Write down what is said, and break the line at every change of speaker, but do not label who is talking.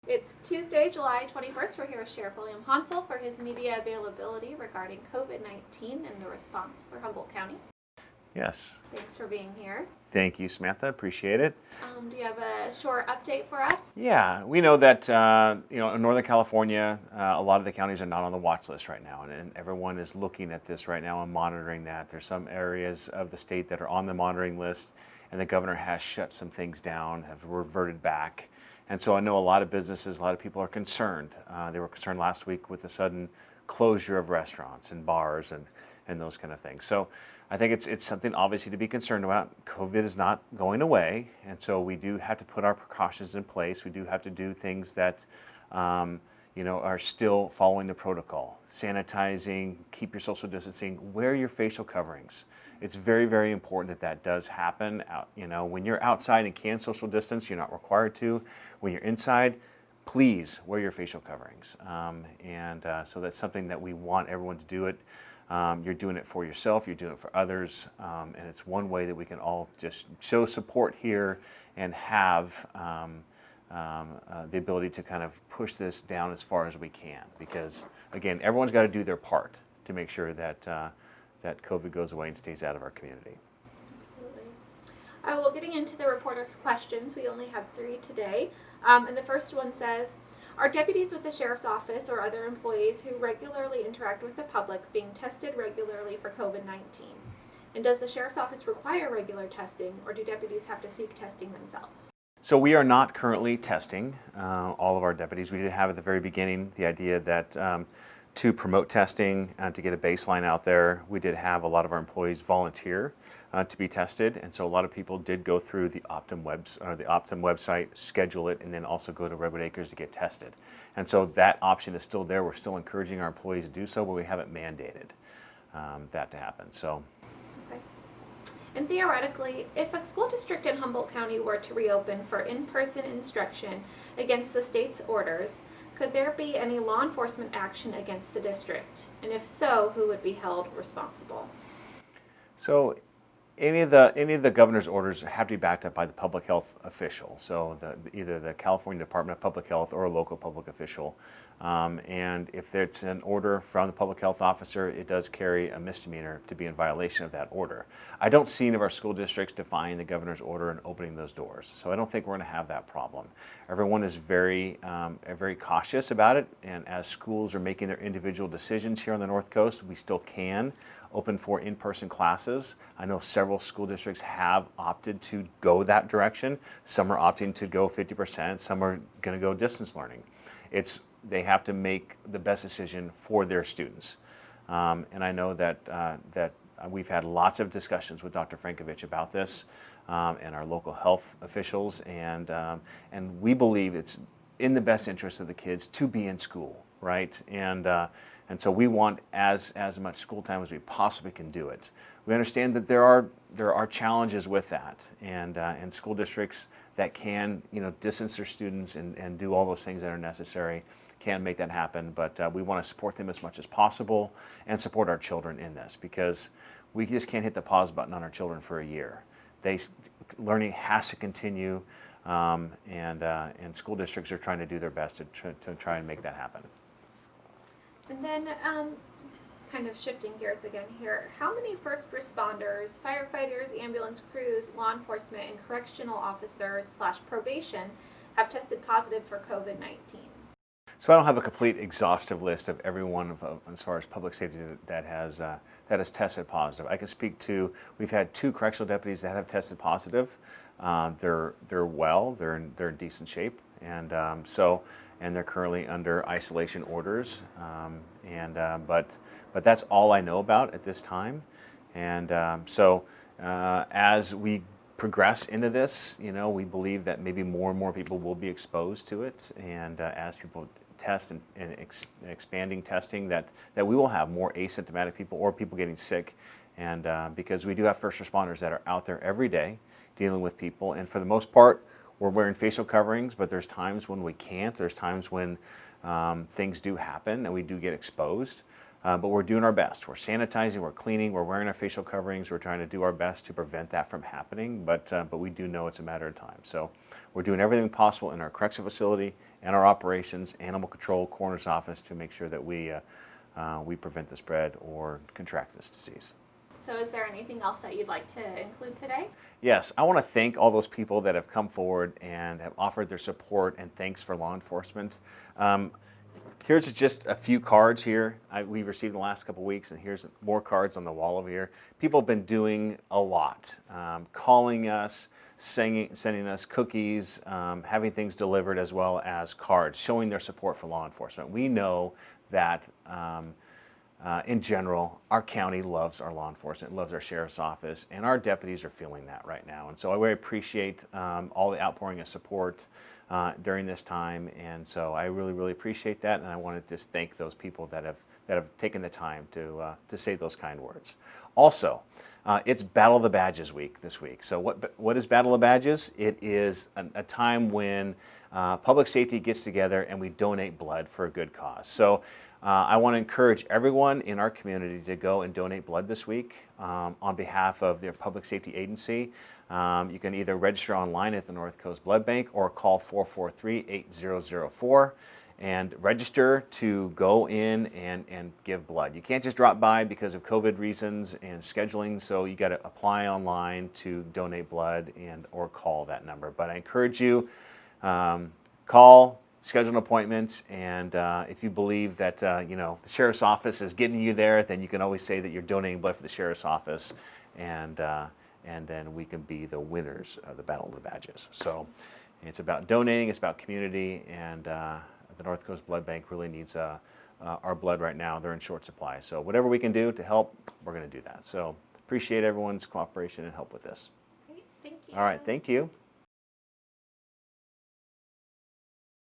It's Tuesday, July 21st. We're here with Sheriff William Honsal for his media availability regarding COVID-19 and the response for Humboldt County.
Yes.
Thanks for being here.
Thank you, Samantha. Appreciate it.
Do you have a short update for us?
Yeah, we know that in Northern California, a lot of the counties are not on the watch list right now, and everyone is looking at this right now and monitoring that. There's some areas of the state that are on the monitoring list, and the governor has shut some things down, have reverted back. And so I know a lot of businesses, a lot of people are concerned. They were concerned last week with the sudden closure of restaurants and bars and those kind of things. So I think it's something obviously to be concerned about. COVID is not going away, and so we do have to put our precautions in place. We do have to do things that are still following the protocol. Sanitizing, keep your social distancing, wear your facial coverings. It's very, very important that that does happen. When you're outside and can social distance, you're not required to. When you're inside, please wear your facial coverings. So that's something that we want everyone to do it. You're doing it for yourself, you're doing it for others, and it's one way that we can all just show support here and have the ability to kind of push this down as far as we can. Because, again, everyone's got to do their part to make sure that that COVID goes away and stays out of our community.
Absolutely. Well, getting into the reporter's questions, we only have 3 today. And the first one says, are deputies with the sheriff's office or other employees who regularly interact with the public being tested regularly for COVID-19? And does the sheriff's office require regular testing, or do deputies have to seek testing themselves?
So we are not currently testing all of our deputies. We did have at the very beginning the idea that to promote testing and to get a baseline out there, we did have a lot of our employees volunteer to be tested, and so a lot of people did go through the Optum website, schedule it, and then also go to Redwood Acres to get tested. And so that option is still there. We're still encouraging our employees to do so, but we haven't mandated that to happen. So.
Okay. And theoretically, if a school district in Humboldt County were to reopen for in-person instruction against the state's orders, could there be any law enforcement action against the district? And if so, who would be held responsible?
So any of the governor's orders have to be backed up by the public health official. So either the California Department of Public Health or a local public official. And if it's an order from the public health officer, it does carry a misdemeanor to be in violation of that order. I don't see any of our school districts defying the governor's order and opening those doors. So I don't think we're going to have that problem. Everyone is very cautious about it. And as schools are making their individual decisions here on the North Coast, we still can open for in-person classes. I know several school districts have opted to go that direction. Some are opting to go 50%, some are going to go distance learning. They have to make the best decision for their students. And I know that we've had lots of discussions with Dr. Frankovich about this and our local health officials, and we believe it's in the best interest of the kids to be in school, right? And so we want as much school time as we possibly can do it. We understand that there are challenges with that, and school districts that can distance their students and do all those things that are necessary can make that happen. But we want to support them as much as possible and support our children in this, because we just can't hit the pause button on our children for a year. Learning has to continue, and school districts are trying to do their best to try and make that happen.
And then, kind of shifting gears again here, how many first responders, firefighters, ambulance crews, law enforcement, and correctional officers / probation have tested positive for COVID-19?
So I don't have a complete exhaustive list of everyone as far as public safety that has tested positive. I can speak to, we've had 2 correctional deputies that have tested positive. They're well, they're in decent shape, and they're currently under isolation orders. But that's all I know about at this time. And as we progress into this, we believe that maybe more and more people will be exposed to it, and as people test and expanding testing, that we will have more asymptomatic people or people getting sick, and because we do have first responders that are out there every day dealing with people, and for the most part we're wearing facial coverings, but there's times when we can't. There's times when things do happen and we do get exposed. But we're doing our best. We're sanitizing, we're cleaning, we're wearing our facial coverings. We're trying to do our best to prevent that from happening, but we do know it's a matter of time. So we're doing everything possible in our correctional facility and our operations, animal control, coroner's office to make sure that we prevent the spread or contract this disease.
So is there anything else that you'd like to include today?
Yes, I want to thank all those people that have come forward and have offered their support and thanks for law enforcement. Here's just a few cards here we've received in the last couple of weeks, and here's more cards on the wall over here. People have been doing a lot, calling us, sending us cookies, having things delivered, as well as cards, showing their support for law enforcement. We know that in general, our county loves our law enforcement, loves our sheriff's office, and our deputies are feeling that right now. And so I really appreciate all the outpouring of support during this time, and so I really, really appreciate that. And I want to just thank those people that have taken the time to say those kind words. Also, it's Battle of the Badges week this week. So what is Battle of the Badges? It is a time when public safety gets together and we donate blood for a good cause. So I want to encourage everyone in our community to go and donate blood this week on behalf of their public safety agency. You can either register online at the North Coast Blood Bank or call 443-8004 and register to go in and give blood. You can't just drop by because of COVID reasons and scheduling, so you got to apply online to donate blood and or call that number. But I encourage you, call, schedule an appointment, and if you believe that the sheriff's office is getting you there, then you can always say that you're donating blood for the sheriff's office, and then we can be the winners of the Battle of the Badges. So it's about donating, it's about community, and the North Coast Blood Bank really needs our blood right now. They're in short supply. So whatever we can do to help, we're going to do that. So appreciate everyone's cooperation and help with this.
Great, thank you.
All right, thank you.